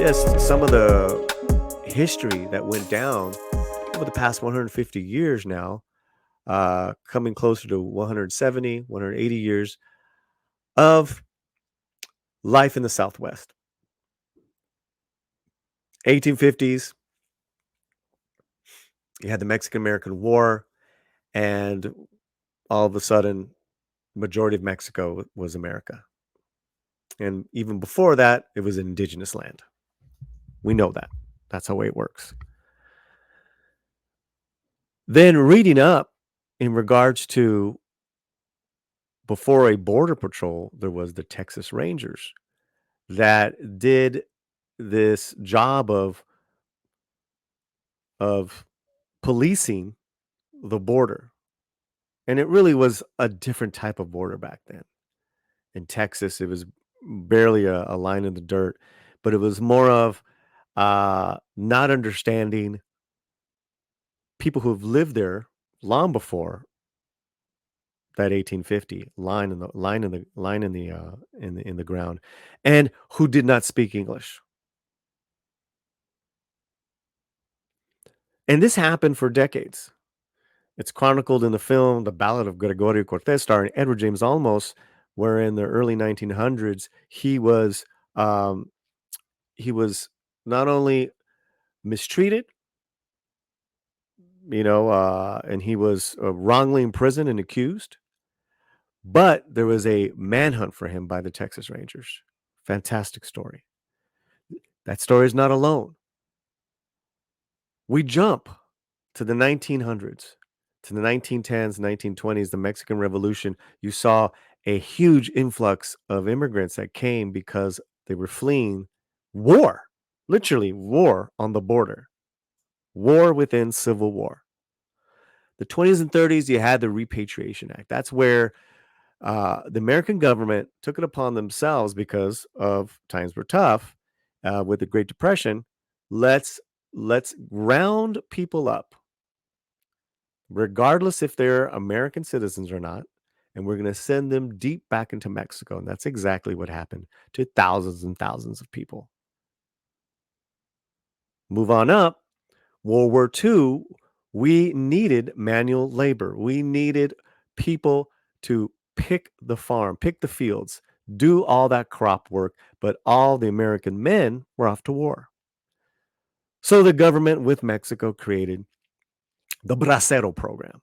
just some of the history that went down over the past 150 years now, coming closer to 170, 180 years of life in the Southwest. 1850s, you had the Mexican-American War, and all of a sudden, majority of Mexico was America. And even before that, it was indigenous land. We know that. That's how it works. Then reading up in regards to before a border patrol, there was the Texas Rangers that did this job of policing the border. And it really was a different type of border back then. In Texas, it was barely a line in the dirt, but it was more of not understanding people who have lived there long before that 1850 line in the ground, and who did not speak English. And this happened for decades. It's chronicled in the film The Ballad of Gregorio Cortez, starring Edward James Olmos, where in the early 1900s um, he was not only mistreated, and he was wrongly imprisoned and accused, but there was a manhunt for him by the Texas Rangers. Fantastic story. That story is not alone. We jump to the 1900s, to the 1910s, 1920s, the Mexican Revolution. You saw a huge influx of immigrants that came because they were fleeing war, literally war on the border, war within civil war. The 20s and 30s, you had the Repatriation Act. That's where the American government took it upon themselves because of times were tough with the Great Depression. Let's round people up, regardless if they're American citizens or not, and we're going to send them deep back into Mexico. And that's exactly what happened to thousands and thousands of people. Move on up. World War II, we needed manual labor. We needed people to pick the farm, pick the fields, do all that crop work, but all the American men were off to war. So the government with Mexico created the Bracero program,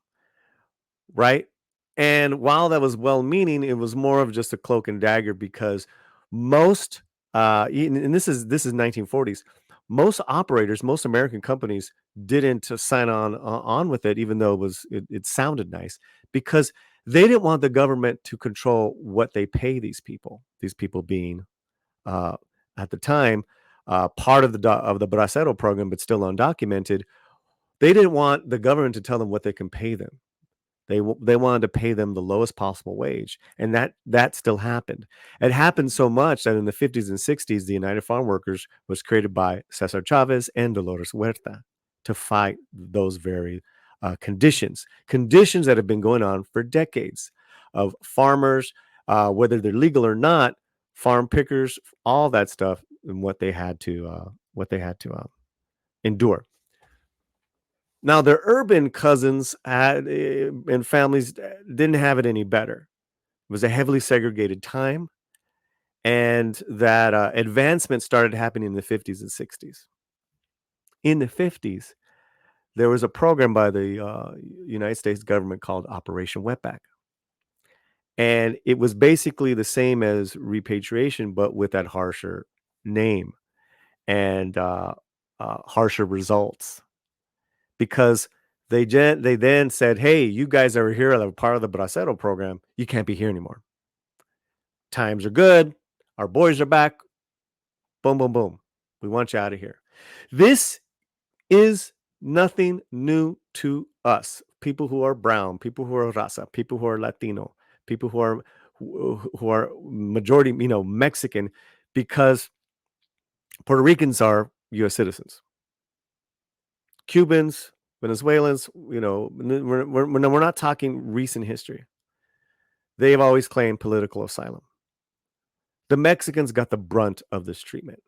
right? And while that was well-meaning, it was more of just a cloak and dagger because most, and this is 1940s, most operators, most American companies didn't sign on with it, even though it sounded nice, because they didn't want the government to control what they pay these people. These people being uh, at the time part of the Bracero program, but still undocumented. They didn't want the government to tell them what they can pay them. They wanted to pay them the lowest possible wage, and that still happened. It happened so much that in the 50s and 60s, the United Farm Workers was created by Cesar Chavez and Dolores Huerta to fight those very conditions that have been going on for decades of farmers, whether they're legal or not, farm pickers, all that stuff, and what they had to endure. Now, their urban cousins had and families didn't have it any better. It was a heavily segregated time, and that advancement started happening in the 50s and 60s. In the 50s, there was a program by the United States government called Operation Wetback. And it was basically the same as repatriation, but with that harsher name and harsher results. Because they then said, "Hey, you guys are here that are part of the Bracero program. You can't be here anymore. Times are good. Our boys are back. Boom, boom, boom. We want you out of here." This is nothing new to us. People who are brown, people who are raza, people who are Latino, people who are majority, Mexican, because Puerto Ricans are U.S. citizens. Cubans, Venezuelans, we're not talking recent history. They've always claimed political asylum. The Mexicans got the brunt of this treatment.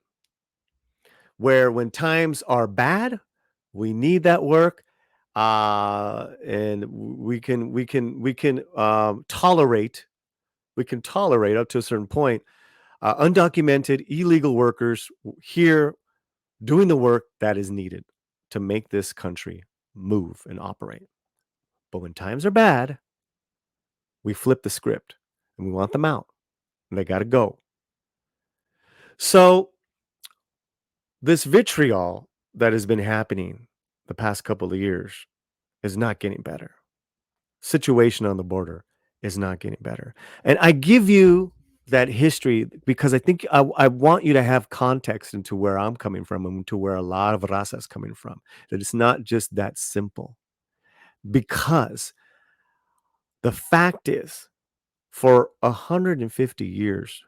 where when times are bad, we need that work, and we can tolerate up to a certain point undocumented illegal workers here doing the work that is needed to make this country move and operate. But when times are bad, we flip the script and we want them out and they got to go. So, this vitriol that has been happening the past couple of years is not getting better. Situation on the border is not getting better. And I give you that history because I think I want you to have context into where I'm coming from and to where a lot of raza is coming from. That it's not just that simple. Because the fact is, for 150 years,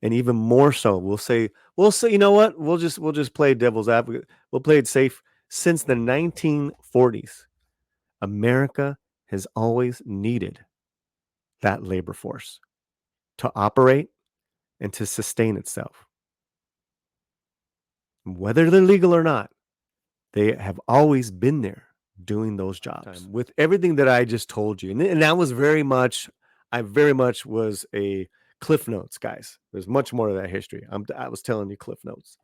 and even more so, we'll say, you know what? We'll just play devil's advocate. We'll play it safe. Since the 1940s, America has always needed that labor force to operate and to sustain itself. Whether they're legal or not, they have always been there doing those jobs. With everything that I just told you, and that was I very much was a Cliff Notes, guys. There's much more to that history. I was telling you Cliff Notes.